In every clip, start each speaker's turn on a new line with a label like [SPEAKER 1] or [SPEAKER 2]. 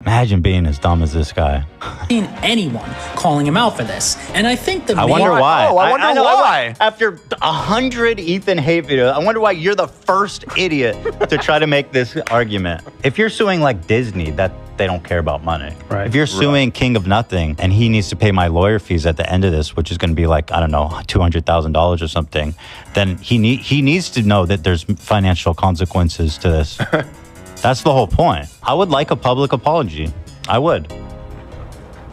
[SPEAKER 1] Imagine being as dumb as this guy.
[SPEAKER 2] Seen anyone calling him out for this, and I think the
[SPEAKER 1] I wonder why.
[SPEAKER 3] Oh, I wonder why.
[SPEAKER 1] After 100 Ethan hate videos, I wonder why you're the first idiot to try to make this argument. If you're suing like Disney, that they don't care about money.
[SPEAKER 3] Right.
[SPEAKER 1] If you're suing King of Nothing and he needs to pay my lawyer fees at the end of this, which is going to be like, I don't know, $200,000 or something, then he needs to know that there's financial consequences to this. That's the whole point. I would like a public apology. I would.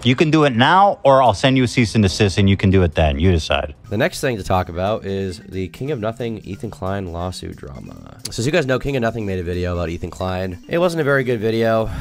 [SPEAKER 1] You can do it now, or I'll send you a cease and desist, and you can do it then. You decide.
[SPEAKER 4] The next thing to talk about is the King of Nothing Ethan Klein lawsuit drama. So as you guys know, King of Nothing made a video about Ethan Klein. It wasn't a very good video.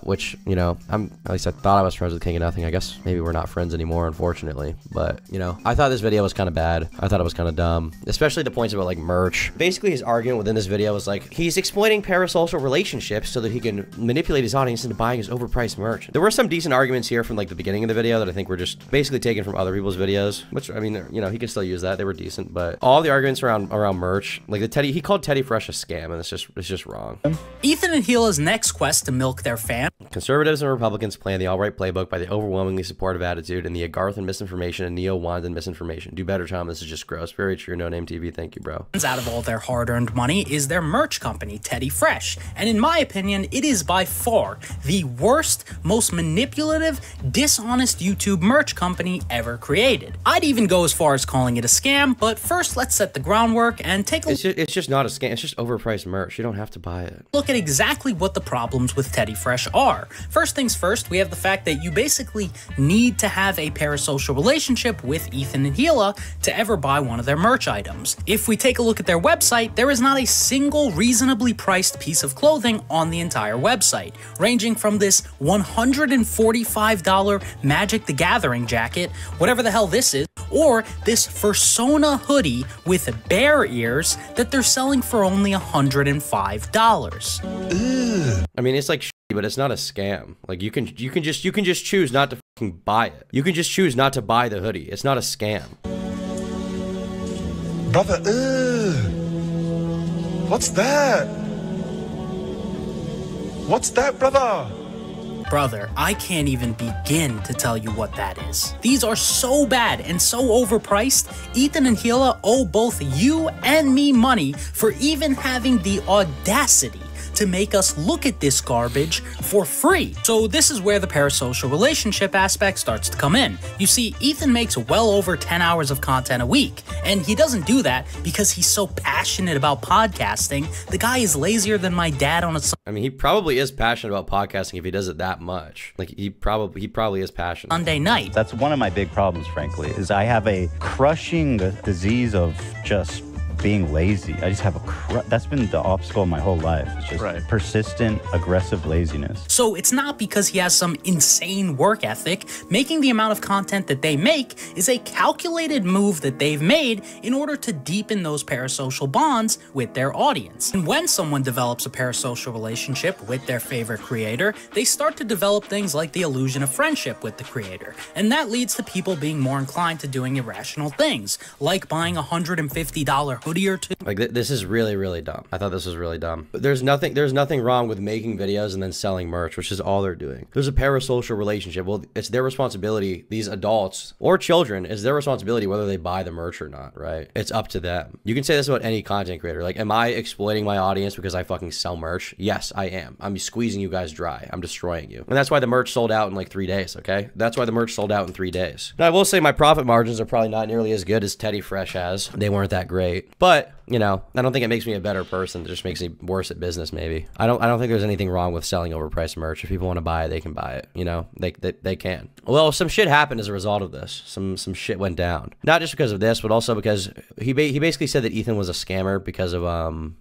[SPEAKER 4] Which, you know, at least I thought I was friends with King of Nothing. I guess maybe we're not friends anymore, unfortunately. But, you know, I thought this video was kind of bad. I thought it was kind of dumb, especially the points about, like, merch. Basically, his argument within this video was, like, he's exploiting parasocial relationships so that he can manipulate his audience into buying his overpriced merch. There were some decent arguments here from, like, the beginning of the video that I think were just basically taken from other people's videos, which, I mean, you know, he can still use that. They were decent, but all the arguments around merch, like he called Teddy Fresh a scam, and it's just wrong.
[SPEAKER 2] Ethan and Gila's next quest to milk their fan.
[SPEAKER 4] Conservatives and Republicans plan the alt-right playbook by the overwhelmingly supportive attitude and the Agarthan misinformation and neo-Wandan misinformation. Do better, Tom. This is just gross. Very true. No Name TV. Thank you, bro.
[SPEAKER 2] Out of all their hard-earned money is their merch company, Teddy Fresh. And in my opinion, it is by far the worst, most manipulative, dishonest YouTube merch company ever created. I'd even go as far as calling it a scam, but first let's set the groundwork and take a
[SPEAKER 4] It's just not a scam. It's just overpriced merch. You don't have to buy it.
[SPEAKER 2] Look at exactly what the problems with Teddy Fresh are. First things first, we have the fact that you basically need to have a parasocial relationship with Ethan and Gila to ever buy one of their merch items. If we take a look at their website, there is not a single reasonably priced piece of clothing on the entire website, ranging from this $145 Magic the Gathering jacket, whatever the hell this is, or this Fursona hoodie with bear ears that they're selling for only $105.
[SPEAKER 4] I mean, it's like but it's not a scam. Like you can just choose not to fucking buy it. You can just choose not to buy the hoodie. It's not a scam.
[SPEAKER 3] Brother, what's that? What's that, brother?
[SPEAKER 2] Brother, I can't even begin to tell you what that is. These are so bad and so overpriced, Ethan and Gila owe both you and me money for even having the audacity to make us look at this garbage for free. So this is where the parasocial relationship aspect starts to come in. You see, Ethan makes well over 10 hours of content a week, and he doesn't do that because he's so passionate about podcasting. The guy is lazier than my dad on a...
[SPEAKER 4] I mean, he probably is passionate about podcasting if he does it that much. Like, he probably is passionate.
[SPEAKER 2] Sunday night.
[SPEAKER 1] That's one of my big problems, frankly, is I have a crushing disease of just being lazy. I just have that's been the obstacle my whole life. It's just persistent, aggressive laziness.
[SPEAKER 2] So it's not because he has some insane work ethic. Making the amount of content that they make is a calculated move that they've made in order to deepen those parasocial bonds with their audience. And when someone develops a parasocial relationship with their favorite creator, they start to develop things like the illusion of friendship with the creator. And that leads to people being more inclined to doing irrational things, like buying a $150 hoodie or two. Like
[SPEAKER 4] this is really, really dumb. I thought this was really dumb. But there's nothing wrong with making videos and then selling merch, which is all they're doing. There's a parasocial relationship. Well, it's their responsibility. These adults or children, it's their responsibility whether they buy the merch or not, right? It's up to them. You can say this about any content creator. Like, am I exploiting my audience because I fucking sell merch? Yes, I am. I'm squeezing you guys dry. I'm destroying you. And that's why the merch sold out in like 3 days, okay? That's why the merch sold out in 3 days. Now, I will say my profit margins are probably not nearly as good as Teddy Fresh has. They weren't that great. But, you know, I don't think it makes me a better person. It just makes me worse at business, maybe. I don't think there's anything wrong with selling overpriced merch. If people want to buy it, they can buy it. You know, they can. Well, some shit happened as a result of this. Some shit went down. Not just because of this, but also because he basically said that Ethan was a scammer because of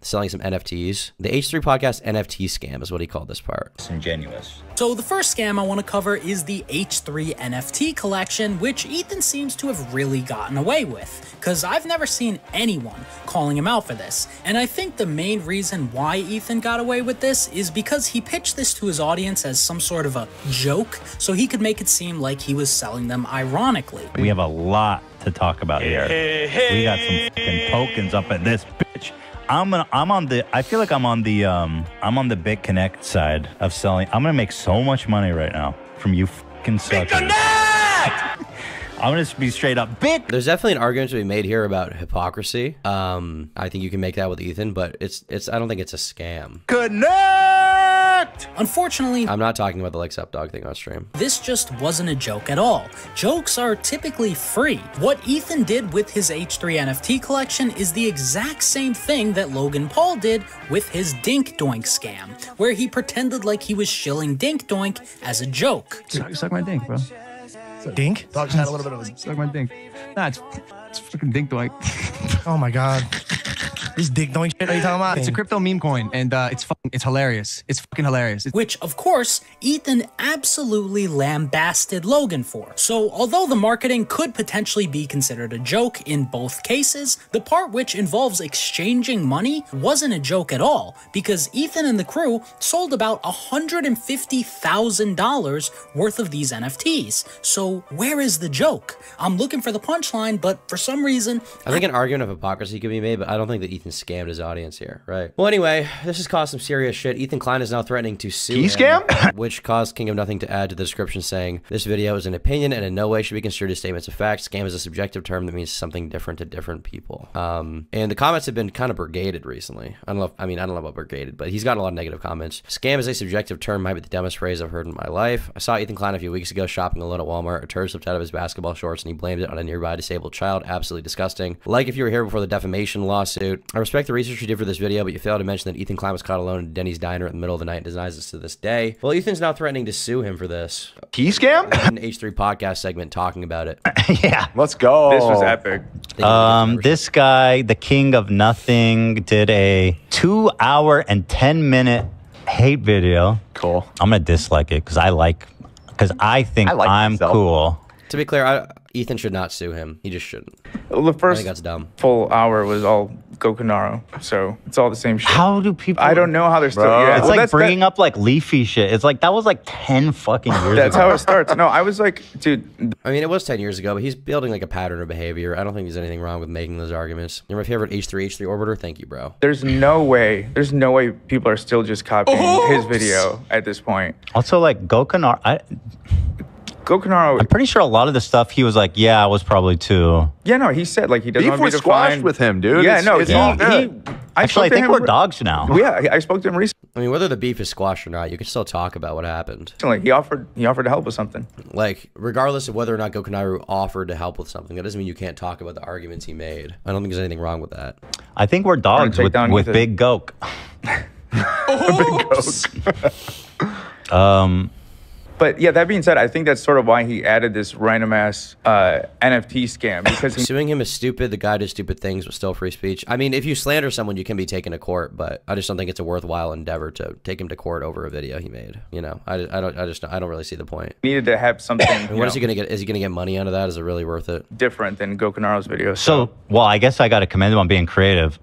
[SPEAKER 4] selling some NFTs. The H3 podcast NFT scam is what he called this part.
[SPEAKER 1] Disingenuous.
[SPEAKER 2] So the first scam I want to cover is the H3 NFT collection, which Ethan seems to have really gotten away with, because I've never seen anyone calling him out for this. And I think the main reason why Ethan got away with this is because he pitched this to his audience as some sort of a joke, so he could make it seem like he was selling them ironically.
[SPEAKER 1] We have a lot to talk about here. We got some fucking tokens up in this bitch. I feel like I'm on the Bit Connect side of selling. I'm gonna make so much money right now from you fucking suckers. I'm gonna be straight up big.
[SPEAKER 4] There's definitely an argument to be made here about hypocrisy. I think you can make that with Ethan, but I don't think it's a scam.
[SPEAKER 1] Connect!
[SPEAKER 2] Unfortunately,
[SPEAKER 4] I'm not talking about the like sup dog thing on stream.
[SPEAKER 2] this just wasn't a joke at all. Jokes are typically free. What Ethan did with his H3 NFT collection is the exact same thing that Logan Paul did with his Dink Doink scam, where he pretended like he was shilling Dink Doink as a joke.
[SPEAKER 5] Suck my dink, bro.
[SPEAKER 6] Dink? Dog just had a little bit of a...
[SPEAKER 5] Suck my dink. Nah, it's freaking dink doink.
[SPEAKER 6] Oh my god. This dick doink shit are you talking about?
[SPEAKER 5] It's a crypto meme coin, and it's hilarious. It's fucking hilarious.
[SPEAKER 2] Which, of course, Ethan absolutely lambasted Logan for. So, although the marketing could potentially be considered a joke in both cases, the part which involves exchanging money wasn't a joke at all, because Ethan and the crew sold about $150,000 worth of these NFTs. So, where is the joke? I'm looking for the punchline, but for some reason...
[SPEAKER 4] I think an argument of hypocrisy could be made, but I don't think that Ethan scammed his audience here, right? Well, anyway, this has caused some serious shit. Ethan Klein is now threatening to sue him,
[SPEAKER 3] scam?
[SPEAKER 4] which caused King of Nothing to add to the description saying, this video is an opinion and in no way should be construed as statements of fact. Scam is a subjective term that means something different to different people. And the comments have been kind of brigaded recently. I don't know about brigaded, but he's gotten a lot of negative comments. Scam is a subjective term, might be the dumbest phrase I've heard in my life. I saw Ethan Klein a few weeks ago shopping alone at Walmart. A turd slipped out of his basketball shorts and he blamed it on a nearby disabled child. Absolutely disgusting. Like if you were here before the defamation lawsuit. I respect the research you did for this video, but you failed to mention that Ethan Klein was caught alone in Denny's diner in the middle of the night and denies this to this day. Well, Ethan's now threatening to sue him for this.
[SPEAKER 3] Key scam?
[SPEAKER 4] An H3 podcast segment talking about it.
[SPEAKER 1] Yeah.
[SPEAKER 3] Let's go.
[SPEAKER 7] This was epic.
[SPEAKER 1] This guy, the King of Nothing, did a 2-hour and 10-minute hate video.
[SPEAKER 3] Cool.
[SPEAKER 1] I'm gonna dislike it because I think I'm
[SPEAKER 3] myself.
[SPEAKER 1] cool.
[SPEAKER 4] To be clear, Ethan should not sue him. He just shouldn't.
[SPEAKER 7] Well, the
[SPEAKER 4] I
[SPEAKER 7] first
[SPEAKER 4] think that's dumb.
[SPEAKER 7] full hour was all Gokunaro, so it's all the same shit.
[SPEAKER 1] How do people?
[SPEAKER 7] I don't know how they're still. Yeah,
[SPEAKER 1] It's
[SPEAKER 7] well,
[SPEAKER 1] like
[SPEAKER 7] that's-
[SPEAKER 1] bringing up like leafy shit. It's like that was like 10 fucking years
[SPEAKER 7] That's
[SPEAKER 1] ago.
[SPEAKER 7] how it starts. No, I was like, dude,
[SPEAKER 4] I mean, it was 10 years ago, but he's building like a pattern of behavior. I don't think there's anything wrong with making those arguments. You're my favorite H3 orbiter. Thank you, bro.
[SPEAKER 7] there's no way people are still just copying his video at this point.
[SPEAKER 1] Also, like Gokunaro,
[SPEAKER 7] Gokunaro,
[SPEAKER 1] I'm pretty sure a lot of the stuff he was like, yeah, I was probably too.
[SPEAKER 7] yeah, no, he said like he doesn't
[SPEAKER 3] Beef
[SPEAKER 7] want to be
[SPEAKER 3] was squashed
[SPEAKER 7] defined
[SPEAKER 3] with him, dude.
[SPEAKER 7] Yeah,
[SPEAKER 3] It's-
[SPEAKER 7] no,
[SPEAKER 3] it's all good.
[SPEAKER 1] Actually, I think we're dogs now.
[SPEAKER 7] Yeah, I spoke to him recently.
[SPEAKER 4] I mean, whether the beef is squashed or not, you can still talk about what happened.
[SPEAKER 7] He offered to help with something.
[SPEAKER 4] Like, regardless of whether or not Gokunaru offered to help with something, that doesn't mean you can't talk about the arguments he made. I don't think there's anything wrong with that.
[SPEAKER 1] I think we're dogs
[SPEAKER 7] take down
[SPEAKER 1] with
[SPEAKER 7] Ethan.
[SPEAKER 1] Big Gok.
[SPEAKER 7] But yeah, that being said, I think that's sort of why he added this random ass NFT scam because he
[SPEAKER 4] Suing him is stupid. The guy did stupid things, but still free speech. I mean, if you slander someone, you can be taken to court, but I just don't think it's a worthwhile endeavor to take him to court over a video he made. You know, I don't really see the point.
[SPEAKER 7] needed to have something
[SPEAKER 4] What is he gonna get? Is he gonna get money out of that? Is it really worth it?
[SPEAKER 7] different than Gokunaro's video.
[SPEAKER 1] So, well, I guess I got to commend him on being creative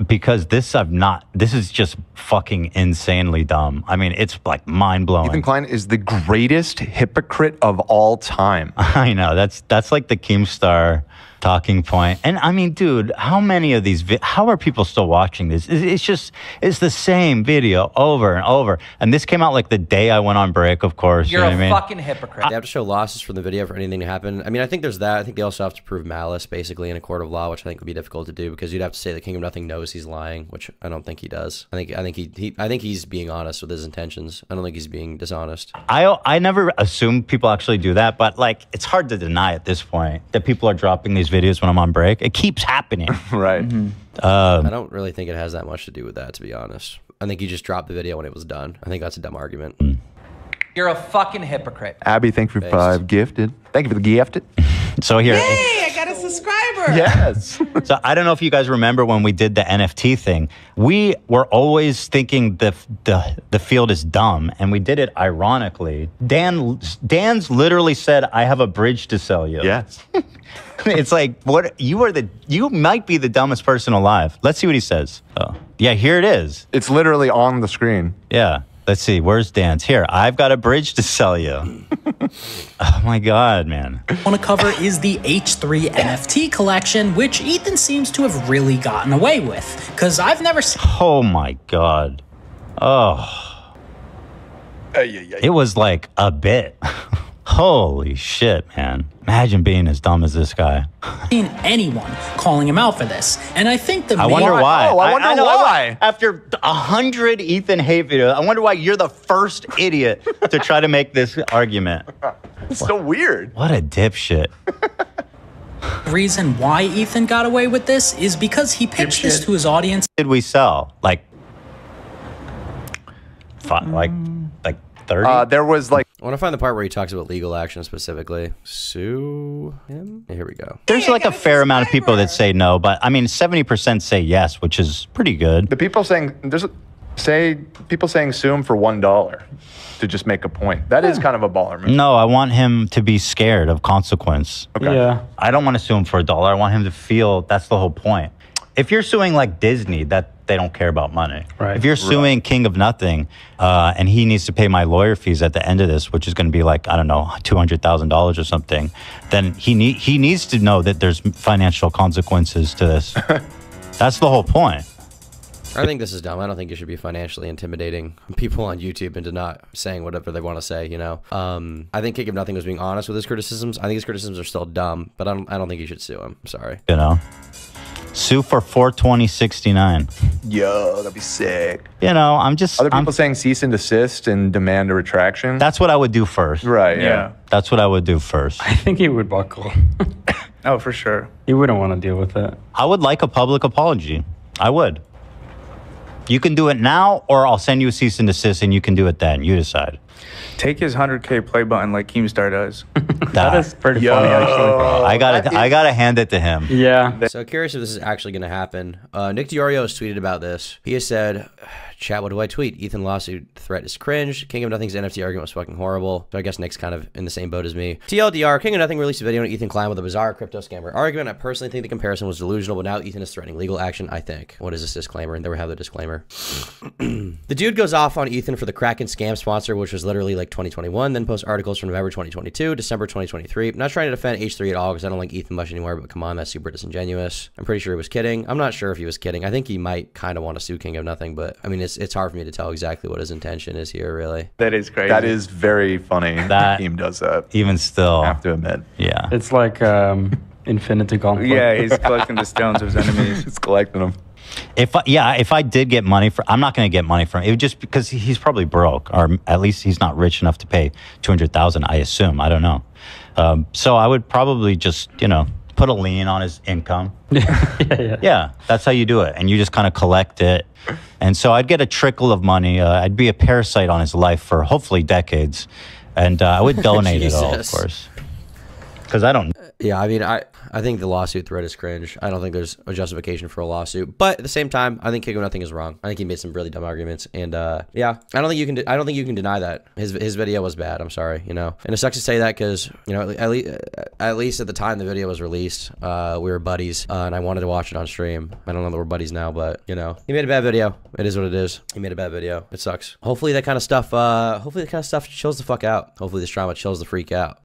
[SPEAKER 1] because this is just fucking insanely dumb. I mean, it's like mind blowing.
[SPEAKER 3] Ethan Klein is the greatest hypocrite of all time.
[SPEAKER 1] I know that's like the Keemstar talking point. And I mean, dude, how many of these, how are people still watching this? It's the same video over and over. And this came out like the day I went on break, of course.
[SPEAKER 8] You're
[SPEAKER 1] you know
[SPEAKER 8] a
[SPEAKER 1] what I mean?
[SPEAKER 8] fucking hypocrite.
[SPEAKER 4] They have to show losses from the video for anything to happen. I mean, I think there's that. I think they also have to prove malice, basically, in a court of law, which I think would be difficult to do because you'd have to say the King of Nothing knows he's lying, which I don't think he does. I think he's being honest with his intentions. I don't think he's being dishonest.
[SPEAKER 1] I never assume people actually do that, but like it's hard to deny at this point that people are dropping these videos when I'm on break. It keeps happening.
[SPEAKER 3] Right.
[SPEAKER 4] I don't really think it has that much to do with that, to be honest. I think you just dropped the video when it was done. I think that's a dumb argument.
[SPEAKER 8] You're a fucking hypocrite.
[SPEAKER 3] Abby, thank you for 5 gifted. Thank you for the gifted.
[SPEAKER 1] So here.
[SPEAKER 9] Hey, I got a subscriber.
[SPEAKER 3] Yes.
[SPEAKER 1] So I don't know if you guys remember when we did the NFT thing. We were always thinking the field is dumb, and we did it ironically. Dan's literally said, "I have a bridge to sell you."
[SPEAKER 3] Yes.
[SPEAKER 1] It's like, what? You might be the dumbest person alive. Let's see what he says. Oh, yeah, here it is.
[SPEAKER 3] It's literally on the screen.
[SPEAKER 1] Yeah. Let's see. Where's Dan's? Here, I've got a bridge to sell you. Oh my God, man.
[SPEAKER 2] I want to cover is the H3 NFT collection, which Ethan seems to have really gotten away with. Because I've never seen.
[SPEAKER 1] Oh my God. Oh. It was like a bit. Holy shit, man. Imagine being as dumb as this guy.
[SPEAKER 2] Seen anyone calling him out for this. And I think the
[SPEAKER 1] I wonder why.
[SPEAKER 3] Oh, I wonder why.
[SPEAKER 1] After 100 Ethan hate videos, I wonder why you're the first idiot to try to make this argument.
[SPEAKER 3] It's so weird.
[SPEAKER 1] What a dipshit.
[SPEAKER 2] reason why Ethan got away with this is because he pitched this to his audience.
[SPEAKER 1] Did we sell? Like 30?
[SPEAKER 3] There was like...
[SPEAKER 4] I want to find the part where he talks about legal action specifically. Sue him? Here we go.
[SPEAKER 1] There's like a fair amount of people that say no, but I mean 70% say yes, which is pretty good.
[SPEAKER 3] The people saying... people saying sue him for $1 to just make a point. That is kind of a baller move.
[SPEAKER 1] No, I want him to be scared of consequence.
[SPEAKER 3] Okay.
[SPEAKER 10] Yeah.
[SPEAKER 1] I don't want to sue him for $1. I want him to feel that's the whole point. If you're suing like Disney, that they don't care about money.
[SPEAKER 10] Right.
[SPEAKER 1] If you're suing King of Nothing, and he needs to pay my lawyer fees at the end of this, which is going to be like, I don't know, $200,000 or something, then he needs to know that there's financial consequences to this. That's the whole point.
[SPEAKER 4] I think this is dumb. I don't think you should be financially intimidating people on YouTube into not saying whatever they want to say, you know? I think King of Nothing was being honest with his criticisms. I think his criticisms are still dumb, but I don't think you should sue him. I'm sorry.
[SPEAKER 1] You know? Sue for $420.69.
[SPEAKER 3] Yo, that'd be sick.
[SPEAKER 1] You know, I'm just...
[SPEAKER 3] Other people saying cease and desist and demand a retraction?
[SPEAKER 1] That's what I would do first.
[SPEAKER 3] Right, yeah.
[SPEAKER 1] That's what I would do first.
[SPEAKER 10] I think he would buckle.
[SPEAKER 7] Oh, for sure.
[SPEAKER 10] He wouldn't want to deal with it.
[SPEAKER 1] I would like a public apology. I would. You can do it now, or I'll send you a cease and desist, and you can do it then. You decide.
[SPEAKER 7] Take his 100K play button like Keemstar does.
[SPEAKER 10] That is pretty funny, actually.
[SPEAKER 1] I gotta hand it to him.
[SPEAKER 10] Yeah.
[SPEAKER 4] So curious if this is actually going to happen. Nick DiOrio has tweeted about this. He has said, chat, what do I tweet? Ethan lawsuit threat is cringe. King of Nothing's NFT argument was fucking horrible. So I guess Nick's kind of in the same boat as me. TLDR, King of Nothing released a video on Ethan Klein with a bizarre crypto scammer argument. I personally think the comparison was delusional, but now Ethan is threatening legal action, I think. What is this disclaimer? And there we have the disclaimer. The dude goes off on Ethan for the Kraken scam sponsor, which was literally like 2021, then posts articles from November 2022, December 2023. I'm not trying to defend H3 at all because I don't like Ethan much anymore, but come on, that's super disingenuous. I'm pretty sure he was kidding. I'm not sure if he was kidding. I think he might kind of want to sue King of Nothing, but I mean, it's hard for me to tell exactly what his intention is here, really.
[SPEAKER 7] That is crazy.
[SPEAKER 3] That is very funny that Team does that.
[SPEAKER 1] Even still.
[SPEAKER 3] I have to admit.
[SPEAKER 1] Yeah.
[SPEAKER 10] It's like Infinity Gauntlet.
[SPEAKER 7] Yeah, he's collecting the stones of his enemies.
[SPEAKER 3] He's collecting them.
[SPEAKER 1] If I did get money for, I'm not going to get money from it just because he's probably broke, or at least he's not rich enough to pay $200,000. I assume. I don't know. So I would probably just, you know, put a lien on his income. Yeah, that's how you do it, and you just kind of collect it. And so I'd get a trickle of money. I'd be a parasite on his life for hopefully decades, and I would donate it all, of course. Because I don't.
[SPEAKER 4] Yeah, I mean, I think the lawsuit threat is cringe. I don't think there's a justification for a lawsuit, but at the same time, I think King of Nothing is wrong. I think he made some really dumb arguments, and yeah, I don't think you can deny that his video was bad. I'm sorry, you know, and it sucks to say that because you know at least at the time the video was released, we were buddies, and I wanted to watch it on stream. I don't know that we're buddies now, but you know, he made a bad video. It is what it is. He made a bad video. It sucks. Hopefully that kind of stuff. Hopefully that kind of stuff chills the fuck out. Hopefully this drama chills the freak out.